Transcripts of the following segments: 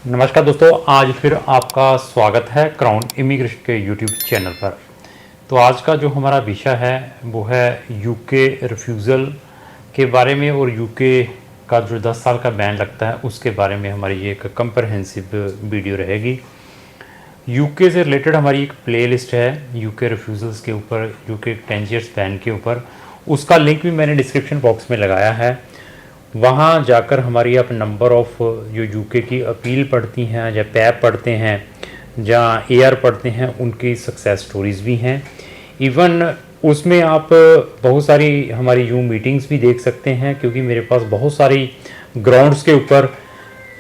नमस्कार दोस्तों, आज फिर आपका स्वागत है क्राउन इमिग्रेशन के यूट्यूब चैनल पर। तो आज का जो हमारा विषय है वो है यूके रिफ्यूज़ल के बारे में, और यूके का जो 10 साल का बैन लगता है उसके बारे में हमारी ये एक कंप्रहेंसिव वीडियो रहेगी। यूके से रिलेटेड हमारी एक प्लेलिस्ट है यूके रिफ्यूज़ल्स के ऊपर, यूके 10 ईयर्स बैन के ऊपर। उसका लिंक भी मैंने डिस्क्रिप्शन बॉक्स में लगाया है। वहाँ जाकर हमारी आप नंबर ऑफ़ जो यूके की अपील पढ़ती हैं या पैप पढ़ते हैं या एआर पढ़ते हैं, उनकी सक्सेस स्टोरीज़ भी हैं। इवन उसमें आप बहुत सारी हमारी यूँ मीटिंग्स भी देख सकते हैं, क्योंकि मेरे पास बहुत सारी ग्राउंड्स के ऊपर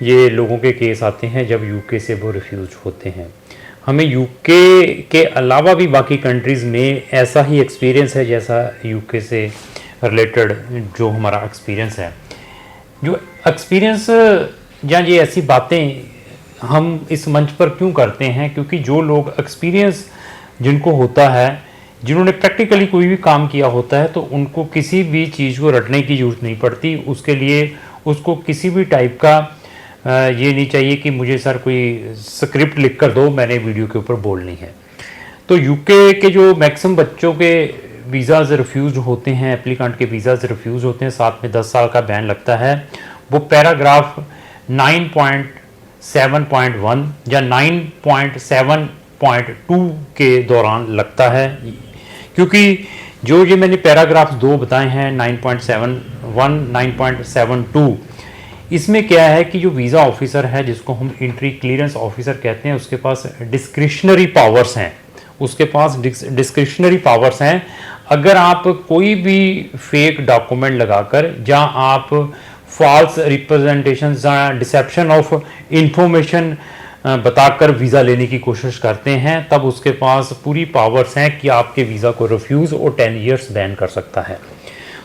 ये लोगों के केस आते हैं जब यूके से वो रिफ्यूज होते हैं। हमें यूके के अलावा भी बाकी कंट्रीज़ में ऐसा ही एक्सपीरियंस है जैसा यूके से रिलेटेड जो हमारा एक्सपीरियंस है। जो एक्सपीरियंस या ये ऐसी बातें हम इस मंच पर क्यों करते हैं, क्योंकि जो लोग एक्सपीरियंस जिनको होता है, जिन्होंने प्रैक्टिकली कोई भी काम किया होता है, तो उनको किसी भी चीज़ को रटने की ज़रूरत नहीं पड़ती। उसके लिए उसको किसी भी टाइप का ये नहीं चाहिए कि मुझे सर कोई स्क्रिप्ट लिख कर दो, मैंने वीडियो के ऊपर बोलनी है। तो यूके के जो मैक्सिमम बच्चों के वीज़ाज़ रिफ्यूज़ होते हैं, एप्लीकेंट के वीज़ाज़ रिफ्यूज़ होते हैं, साथ में 10 साल का बैन लगता है, वो पैराग्राफ 9.7.1 या 9.7.2 के दौरान लगता है। क्योंकि जो ये मैंने पैराग्राफ 2 बताए हैं 9.71, 9.72, इसमें क्या है कि जो वीज़ा ऑफिसर है, जिसको हम एंट्री क्लियरेंस ऑफिसर कहते हैं, उसके पास डिस्क्रिशनरी पावर्स हैं। उसके पास डिस्क्रिशनरी पावर्स हैं। अगर आप कोई भी फेक डॉक्यूमेंट लगाकर, जहाँ आप फॉल्स रिप्रेजेंटेशन या डिसेप्शन ऑफ इंफॉर्मेशन बताकर वीज़ा लेने की कोशिश करते हैं, तब उसके पास पूरी पावर्स हैं कि आपके वीज़ा को रिफ्यूज़ और 10 ईयर्स बैन कर सकता है।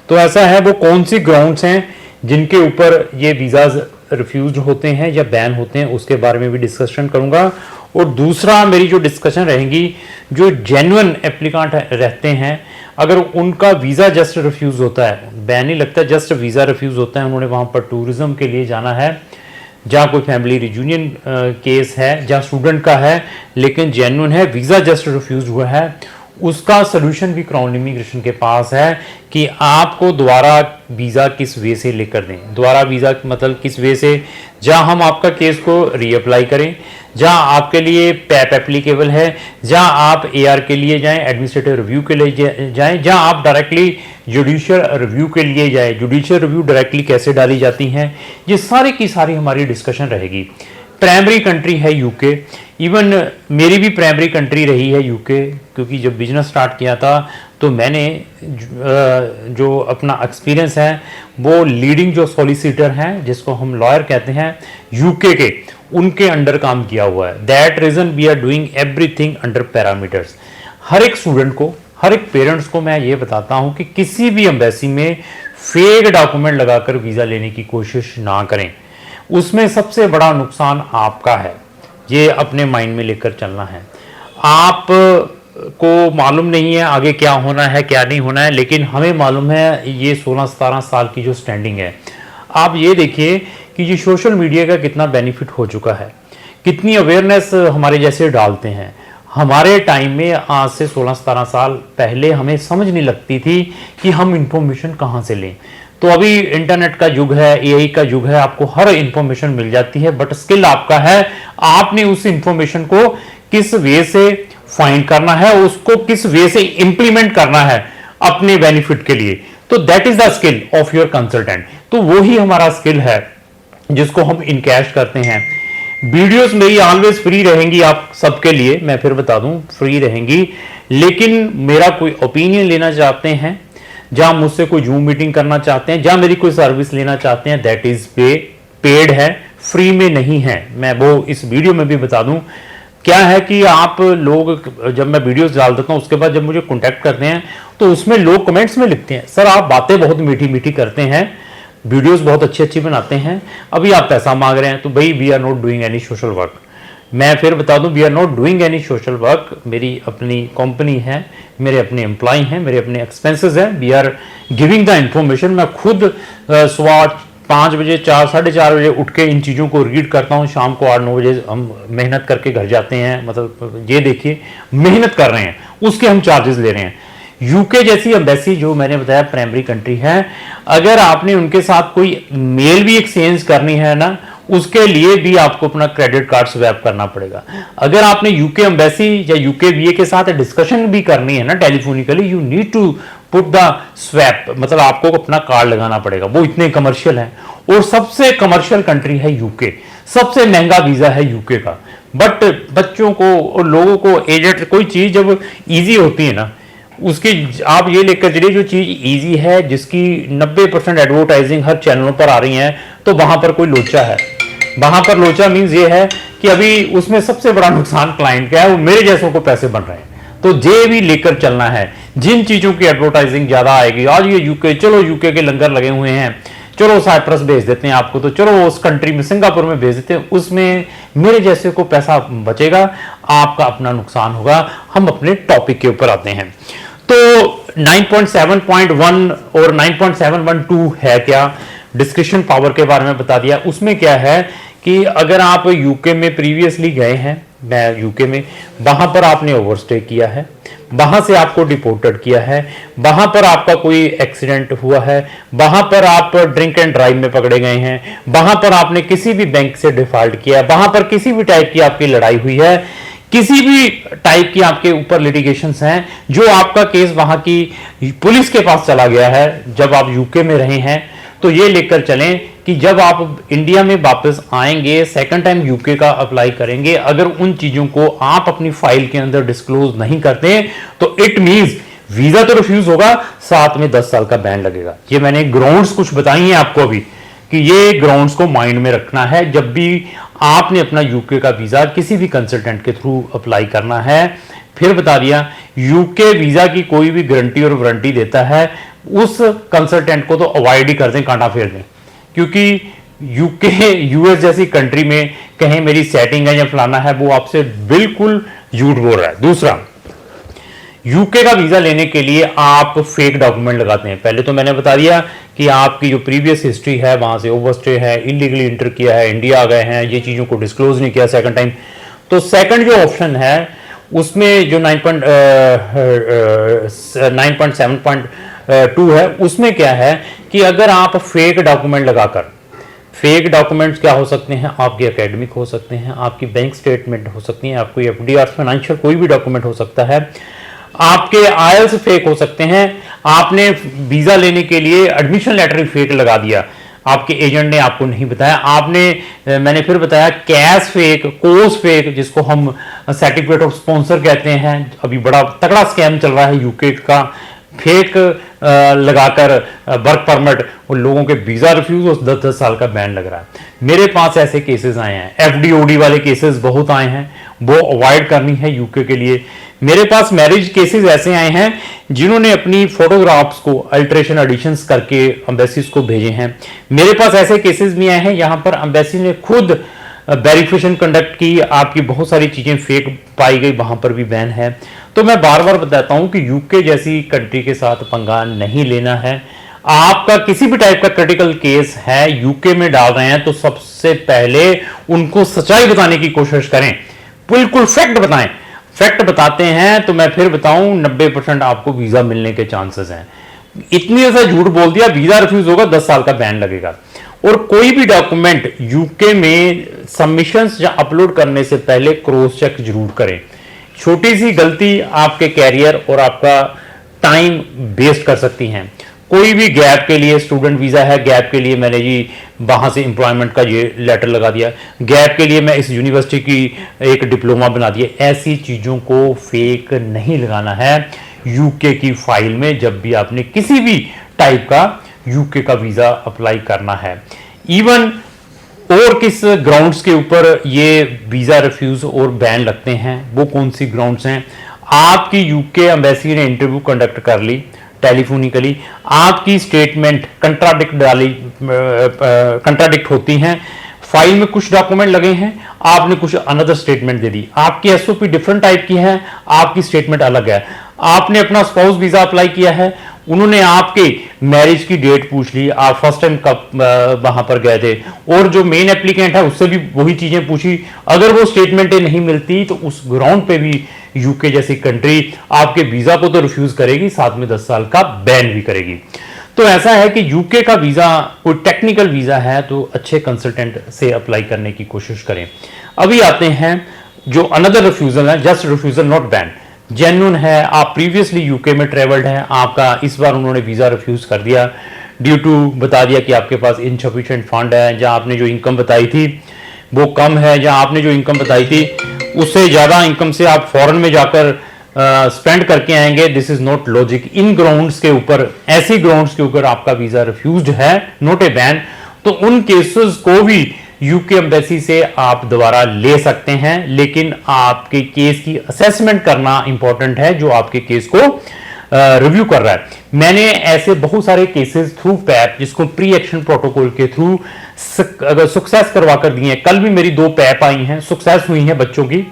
तो ऐसा है, वो कौन सी ग्राउंड्स हैं जिनके ऊपर ये वीज़ाज़ रिफ्यूज़ होते हैं या बैन होते हैं, उसके बारे में भी डिस्कशन करूँगा। और दूसरा मेरी जो डिस्कशन रहेंगी, जो जेन्युइन एप्लीकेंट रहते हैं, अगर उनका वीज़ा जस्ट रिफ्यूज़ होता है, बैन नहीं लगता, जस्ट वीज़ा रिफ्यूज़ होता है, उन्होंने वहाँ पर टूरिज़्म के लिए जाना है, जहाँ कोई फैमिली रियूनियन केस है, जहाँ स्टूडेंट का है, लेकिन जेन्युइन है, वीज़ा जस्ट रिफ्यूज़ हुआ है, उसका सलूशन भी क्राउन इमिग्रेशन के पास है कि आपको दोबारा वीज़ा किस वे से लेकर दें। दोबारा वीज़ा मतलब किस वे से, जहां हम आपका केस को रीअप्लाई करें, जहां आपके लिए पैप एप्लीकेबल है, जहां आप एआर के लिए जाएं, एडमिनिस्ट्रेटिव रिव्यू के लिए जाएं, जहां आप डायरेक्टली जुडिशियल रिव्यू के लिए जाएं। जुडिशियल रिव्यू डायरेक्टली कैसे डाली जाती हैं, ये सारी की सारी हमारी डिस्कशन रहेगी। प्राइमरी कंट्री है यूके, इवन मेरी भी प्राइमरी कंट्री रही है यूके, क्योंकि जब बिजनेस स्टार्ट किया था तो मैंने जो अपना एक्सपीरियंस है वो लीडिंग जो सॉलिसिटर हैं, जिसको हम लॉयर कहते हैं यूके के, उनके अंडर काम किया हुआ है। That reason we are doing everything under parameters. हर एक स्टूडेंट को, हर एक पेरेंट्स को मैं ये बताता हूँ कि किसी भी एम्बेसी में फेक डॉक्यूमेंट लगाकर वीज़ा लेने की कोशिश ना करें। उसमें सबसे बड़ा नुकसान आपका है, ये अपने माइंड में लेकर चलना है। आप को मालूम नहीं है आगे क्या होना है क्या नहीं होना है, लेकिन हमें मालूम है ये 16-17 साल की जो स्टैंडिंग है। आप ये देखिए कि ये सोशल मीडिया का कितना बेनिफिट हो चुका है, कितनी अवेयरनेस हमारे जैसे डालते हैं। हमारे टाइम में आज से 16-17 साल पहले हमें समझ नहीं लगती थी कि हम इंफॉर्मेशन कहाँ से लें। तो अभी इंटरनेट का युग है, एआई का युग है, आपको हर इंफॉर्मेशन मिल जाती है, बट स्किल आपका है, आपने उस इंफॉर्मेशन को किस वे से फाइंड करना है, उसको किस वे से इंप्लीमेंट करना है अपने बेनिफिट के लिए। तो that is the skill of your consultant. तो वो ही हमारा स्किल है जिसको हम इनकैश करते हैं। वीडियोस मेरी ऑलवेज फ्री रहेंगी आप सबके लिए, मैं फिर बता दूं फ्री रहेंगी, लेकिन मेरा कोई ओपिनियन लेना चाहते हैं, जहां मुझसे कोई जूम मीटिंग करना चाहते हैं, जहां मेरी कोई सर्विस लेना चाहते हैं, दैट इज पेड है, फ्री में नहीं है। मैं वो इस वीडियो में भी बता दूं। क्या है कि आप लोग, जब मैं वीडियोस डाल देता हूं, उसके बाद जब मुझे कांटेक्ट करते हैं तो उसमें लोग कमेंट्स में लिखते हैं, सर आप बातें बहुत मीठी मीठी करते हैं, वीडियोस बहुत अच्छी अच्छी बनाते हैं, अभी आप पैसा मांग रहे हैं। तो भाई we are not doing any social work. मैं फिर बता दूं, we are not doing any social work. मेरी अपनी कंपनी है, मेरे अपने एम्प्लॉय हैं, मेरे अपने एक्सपेंसेस हैं, we are giving the information. मैं खुद 5 बजे 4 साढ़े 4 बजे उठ के इन चीज़ों को रीड करता हूँ, शाम को 8 9 बजे हम मेहनत करके घर जाते हैं। मतलब ये देखिए मेहनत कर रहे हैं, उसके हम चार्जेस ले रहे हैं। यूके जैसी एम्बेसी जो मैंने बताया प्राइमरी कंट्री है, अगर आपने उनके साथ कोई मेल भी एक्सचेंज करनी है ना, उसके लिए भी आपको अपना क्रेडिट कार्ड स्वैप करना पड़ेगा। अगर आपने यूके एम्बेसी या यूके वीए के साथ डिस्कशन भी करनी है ना telephonically, you need to put the swap, मतलब आपको अपना कार्ड लगाना पड़ेगा। वो इतने कमर्शियल है और सबसे कमर्शियल कंट्री है यूके, सबसे महंगा वीजा है यूके का। बट बच्चों को और लोगों को एजेड कोई चीज जब इजी होती है ना, उसकी आप ये लेकर चलिए जो चीज इजी है, जिसकी 90% एडवर्टाइजिंग हर चैनलों पर आ रही है, तो वहां पर कोई लोचा है। वहां पर लोचा मीन्स ये है कि अभी उसमें सबसे बड़ा नुकसान क्लाइंट का है, वो मेरे जैसों को पैसे बन रहे हैं। तो जे भी लेकर चलना है, जिन चीजों की एडवर्टाइजिंग ज्यादा आएगी, आज ये यूके, चलो यूके के लंगर लगे हुए हैं, चलो साइप्रस भेज देते हैं आपको, तो चलो उस कंट्री में सिंगापुर में भेज देते हैं, उसमें मेरे जैसे को पैसा बचेगा, आपका अपना नुकसान होगा। हम अपने टॉपिक के ऊपर आते हैं। तो 9.7.1 और 9.712 है क्या, डिस्कशन पावर के बारे में बता दिया। उसमें क्या है कि अगर आप यूके में प्रीवियसली गए हैं, मैं यूके में, वहां पर आपने ओवरस्टे किया है, वहां से आपको डिपोर्टेड किया है, वहां पर आपका कोई एक्सीडेंट हुआ है, वहां पर आप ड्रिंक एंड ड्राइव में पकड़े गए हैं, वहां पर आपने किसी भी बैंक से डिफॉल्ट किया है, वहां पर किसी भी टाइप की आपकी लड़ाई हुई है, किसी भी टाइप की आपके ऊपर लिटिगेशंस हैं, जो आपका केस वहां की पुलिस के पास चला गया है, जब आप यूके में रहे हैं, तो ये लेकर चलें कि जब आप इंडिया में वापस आएंगे, सेकंड टाइम यूके का अप्लाई करेंगे, अगर उन चीजों को आप अपनी फाइल के अंदर डिस्क्लोज नहीं करते, तो इट मींस वीजा तो रिफ्यूज होगा, साथ में 10 साल का बैन लगेगा। ये मैंने ग्राउंड्स कुछ बताई हैं आपको अभी, कि ये ग्राउंड्स को माइंड में रखना है जब भी आपने अपना यूके का वीजा किसी भी कंसल्टेंट के थ्रू अप्लाई करना है। फिर बता दिया, यूके वीजा की कोई भी गारंटी और वारंटी देता है, उस कंसल्टेंट को तो अवॉइड ही कर दें, कांटा फेर दें, क्योंकि यूके यूएस जैसी कंट्री में कहें मेरी सेटिंग है या फलाना है, वो आपसे बिल्कुल झूठ बोल रहा है। दूसरा, यूके का वीजा लेने के लिए आप फेक डॉक्यूमेंट लगाते हैं। पहले तो मैंने बता दिया कि आपकी जो प्रीवियस हिस्ट्री है, वहां से ओवरस्टे है, इलीगली इंटर किया है, इंडिया आ गए हैं, ये चीजों को डिस्क्लोज नहीं किया सेकंड टाइम। तो सेकंड जो ऑप्शन है उसमें जो 9.7.2 है, उसमें क्या है कि अगर आप फेक डॉक्यूमेंट लगाकर, फेक डॉक्यूमेंट्स क्या हो सकते हैं, आपके एकेडमिक हो सकते हैं, आपकी बैंक स्टेटमेंट हो सकती है, आपको एफडीआर फाइनेंशियल कोई भी डॉक्यूमेंट हो सकता है, आपके आईएलटीएस फेक हो सकते हैं, आपने वीजा लेने के लिए एडमिशन लेटर फेक लगा दिया, आपके एजेंट ने आपको नहीं बताया, आपने मैंने फिर बताया कैश फेक, कोर्स फेक, जिसको हम सर्टिफिकेट ऑफ स्पॉन्सर कहते हैं, अभी बड़ा तगड़ा स्कैम चल रहा है यूके का, फेक लगाकर वर्क परमिट और लोगों के वीजा रिफ्यूज और 10-10 साल का बैन लग रहा है। मेरे पास ऐसे केसेस आए हैं, एफडीओडी वाले केसेस बहुत आए हैं, वो अवॉइड करनी है यूके के लिए। मेरे पास मैरिज केसेस ऐसे आए हैं जिन्होंने अपनी फोटोग्राफ्स को अल्ट्रेशन एडिशंस करके एम्बेसीज को भेजे हैं। मेरे पास ऐसे केसेस भी आए हैं यहाँ पर एम्बेसी ने खुद वेरिफिकेशन कंडक्ट की, आपकी बहुत सारी चीजें फेक पाई गई, वहां पर भी बैन है। तो मैं बार बार बताता हूं कि यूके जैसी कंट्री के साथ पंगा नहीं लेना है। आपका किसी भी टाइप का क्रिटिकल केस है, यूके में डाल रहे हैं, तो सबसे पहले उनको सच्चाई बताने की कोशिश करें, बिल्कुल फैक्ट बताएं। फैक्ट बताते हैं तो मैं फिर बताऊं 90% आपको वीजा मिलने के चांसेस हैं। इतनी ऐसा झूठ बोल दिया वीजा रिफ्यूज होगा, 10 साल का बैन लगेगा। और कोई भी डॉक्यूमेंट यूके में सबमिशंस या अपलोड करने से पहले क्रॉस चेक जरूर करें। छोटी सी गलती आपके कैरियर और आपका टाइम वेस्ट कर सकती हैं। कोई भी गैप के लिए, स्टूडेंट वीजा है, गैप के लिए मैंने जी वहां से एम्प्लॉयमेंट का ये लेटर लगा दिया, गैप के लिए मैं इस यूनिवर्सिटी की एक डिप्लोमा बना दिया। ऐसी चीजों को फेक नहीं लगाना है यूके की फाइल में जब भी आपने किसी भी टाइप का यूके का वीजा अप्लाई करना है। इवन और किस ग्राउंड्स के ऊपर ये वीजा रिफ्यूज और बैन लगते हैं, वो कौन सी ग्राउंड्स हैं? आपकी यूके एम्बेसी ने इंटरव्यू कंडक्ट कर ली टेलीफोनिकली, आपकी स्टेटमेंट कंट्राडिक्ट होती हैं, फाइल में कुछ डॉक्यूमेंट लगे हैं, आपने कुछ अनदर स्टेटमेंट दे दी, आपकी एसओपी डिफरेंट टाइप की है, आपकी स्टेटमेंट अलग है, आपने अपना स्पाउस वीजा अप्लाई किया है, उन्होंने आपके मैरिज की डेट पूछ ली, आप फर्स्ट टाइम कब वहां पर गए थे, और जो मेन एप्लीकेंट है उससे भी वही चीजें पूछी। अगर वो स्टेटमेंटें नहीं मिलती तो उस ग्राउंड पे भी यूके जैसी कंट्री आपके वीजा को तो रिफ्यूज करेगी, साथ में 10 साल का बैन भी करेगी। तो ऐसा है कि यूके का वीजा कोई टेक्निकल वीजा है तो अच्छे कंसल्टेंट से अप्लाई करने की कोशिश करें। अभी आते हैं जो अनदर रिफ्यूजल है, just refusal not ban, genuine है, आप प्रीवियसली यूके में ट्रेवल्ड हैं, आपका इस बार उन्होंने वीजा रिफ्यूज कर दिया ड्यू टू बता दिया कि आपके पास इनसफिशिएंट फंड है, जहां आपने जो इनकम बताई थी वो कम है, जहां आपने जो इनकम बताई थी उससे ज्यादा इनकम से आप फॉरेन में जाकर स्पेंड करके आएंगे। This is not logic. In grounds के ऊपर, ऐसी ग्राउंड्स के ऊपर आपका वीजा रिफ्यूज्ड है, नॉट ए बैन, तो उन केसेस को भी यूके एम्बेसी से आप दोबारा ले सकते हैं, लेकिन आपके केस की असेसमेंट करना इंपॉर्टेंट है जो आपके केस को रिव्यू कर रहा है। मैंने ऐसे बहुत सारे केसेस थ्रू पैप, जिसको प्री एक्शन प्रोटोकॉल के थ्रू अगर सक्सेस करवा कर दिए हैं। कल भी मेरी 2 पैप आई हैं, सक्सेस हुई हैं बच्चों की,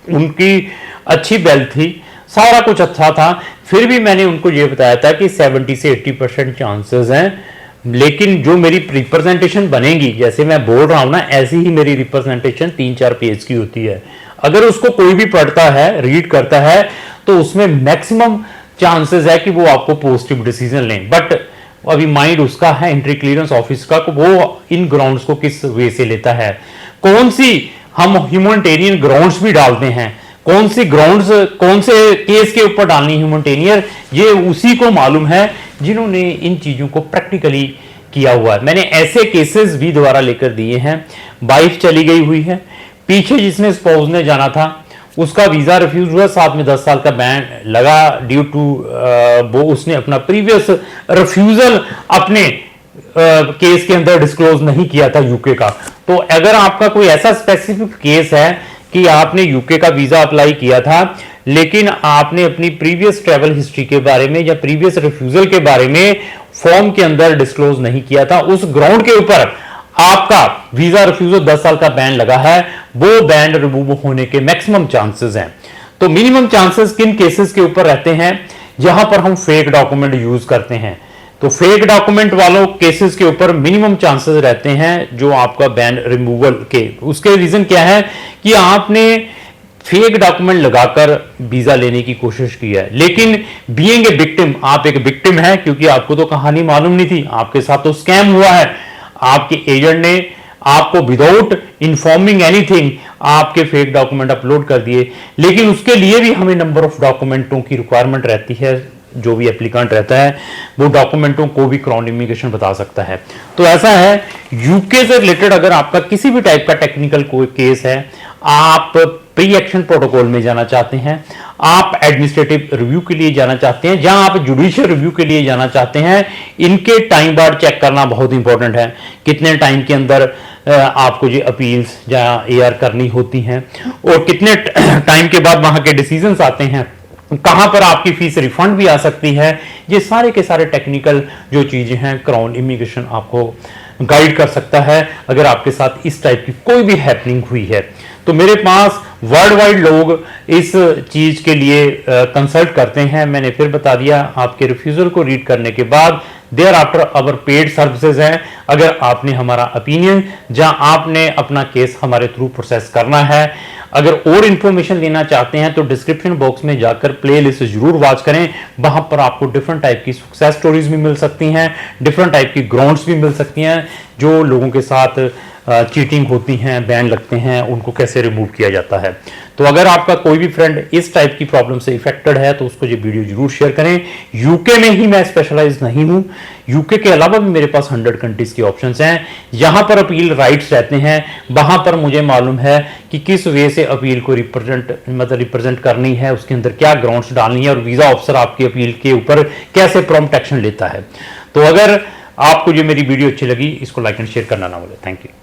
उनकी अच्छी बेल थी, सारा कुछ अच्छा था, फिर भी मैंने उनको ये बताया था कि 70 से 80% चांसेस हैं, लेकिन जो मेरी रिप्रेजेंटेशन बनेगी, जैसे मैं बोल रहा हूं ना, ऐसी ही मेरी रिप्रेजेंटेशन 3-4 पेज की होती है। अगर उसको कोई भी पढ़ता है, रीड करता है, तो उसमें मैक्सिमम चांसेस है कि वो आपको पॉजिटिव डिसीजन लें। बट अभी माइंड उसका है, एंट्री क्लियरेंस ऑफिस का, वो इन ग्राउंड्स को किस वे से लेता है, कौन सी हम ह्यूमैनिटेरियन ग्राउंड्स भी डालते हैं, कौन सी ग्राउंड्स, कौन से केस के ऊपर डालनी ह्यूमैनिटेरियन, ये उसी को मालूम है जिन्होंने इन चीजों को प्रैक्टिकली किया हुआ है। मैंने ऐसे केसेस भी दोबारा लेकर दिए हैं। वाइफ चली गई हुई है, पीछे जिसने स्पाउस ने जाना था उसका वीजा रिफ्यूज हुआ, साथ में 10 साल का बैन लगा ड्यू टू वो उसने अपना प्रीवियस रिफ्यूजल अपने केस के अंदर डिस्क्लोज नहीं किया था यूके का। तो अगर आपका कोई ऐसा स्पेसिफिक केस है कि आपने यूके का वीजा अप्लाई किया था, लेकिन आपने अपनी प्रीवियस ट्रैवल हिस्ट्री के बारे में या प्रीवियस रिफ्यूजल के बारे में फॉर्म के अंदर डिस्क्लोज नहीं किया था, उस ग्राउंड के ऊपर आपका वीजा रिफ्यूजल 10 साल का बैन लगा है, वो बैन रिमूव होने के मैक्सिमम चांसेस हैं। तो मिनिमम चांसेस किन केसेस के ऊपर रहते हैं, जहां पर हम फेक डॉक्यूमेंट यूज करते हैं। तो फेक डॉक्यूमेंट वालों केसेस के ऊपर मिनिमम चांसेस रहते हैं जो आपका बैन रिमूवल के। उसके रीजन क्या है कि आपने फेक डॉक्यूमेंट लगाकर वीजा लेने की कोशिश की है, लेकिन बीइंग ए विक्टिम, आप एक विक्टिम है, क्योंकि आपको तो कहानी मालूम नहीं थी, आपके साथ तो स्कैम हुआ है। आपके एजेंट ने आपको विदाउट इन्फॉर्मिंग एनीथिंग आपके फेक डॉक्यूमेंट अपलोड कर दिए, लेकिन उसके लिए भी हमें नंबर ऑफ डॉक्यूमेंटों की रिक्वायरमेंट रहती है। जो भी एप्लीकेंट रहता है वो डॉक्यूमेंटों को भी क्राउन इमिग्रेशन बता सकता है। तो ऐसा है, यूके से रिलेटेड अगर आपका किसी भी टाइप का टेक्निकल कोई केस है, आप प्री एक्शन प्रोटोकॉल में जाना चाहते हैं, आप एडमिनिस्ट्रेटिव रिव्यू के लिए जाना चाहते हैं, जहां आप जुडिशियल रिव्यू के लिए जाना चाहते हैं, इनके टाइम बार चेक करना बहुत इंपॉर्टेंट है। कितने टाइम के अंदर आपको ये अपील्स या एआर करनी होती हैं, और कितने टाइम के बाद वहां के डिसीजंस आते हैं, कहां पर आपकी फीस रिफंड भी आ सकती है। ये सारे के सारे टेक्निकल जो चीजें हैं, क्राउन इमिग्रेशन आपको गाइड कर सकता है अगर आपके साथ इस टाइप की कोई भी हैपनिंग हुई है। तो मेरे पास वर्ल्ड वाइड लोग इस चीज के लिए कंसल्ट करते हैं। मैंने फिर बता दिया, आपके रिफ्यूजल को रीड करने के बाद thereafter our paid services हैं। अगर आपने हमारा ओपिनियन, जहां आपने अपना केस हमारे थ्रू प्रोसेस करना है, अगर और इंफॉर्मेशन लेना चाहते हैं तो डिस्क्रिप्शन बॉक्स में जाकर प्ले लिस्ट जरूर वॉच करें। वहां पर आपको डिफरेंट टाइप की सक्सेस स्टोरीज भी मिल सकती हैं, डिफरेंट टाइप की ग्राउंड्स भी मिल सकती हैं, जो लोगों के साथ चीटिंग होती हैं, बैन लगते हैं, उनको कैसे रिमूव किया जाता है। तो अगर आपका कोई भी फ्रेंड इस टाइप की प्रॉब्लम से इफेक्टेड है तो उसको ये वीडियो जरूर शेयर करें। यूके में ही मैं स्पेशलाइज नहीं हूं, यूके के अलावा भी मेरे पास 100 कंट्रीज के ऑप्शंस हैं। यहां पर अपील राइट्स रहते हैं, वहां पर मुझे मालूम है कि किस वे से अपील को रिप्रेजेंट करनी है, उसके अंदर क्या ग्राउंड्स डालनी है, और वीजा ऑफिसर आपकी अपील के ऊपर कैसे प्रॉम्प्ट एक्शन लेता है। तो अगर आपको जो मेरी वीडियो अच्छी लगी, इसको लाइक एंड शेयर करना ना भूलें। Thank you.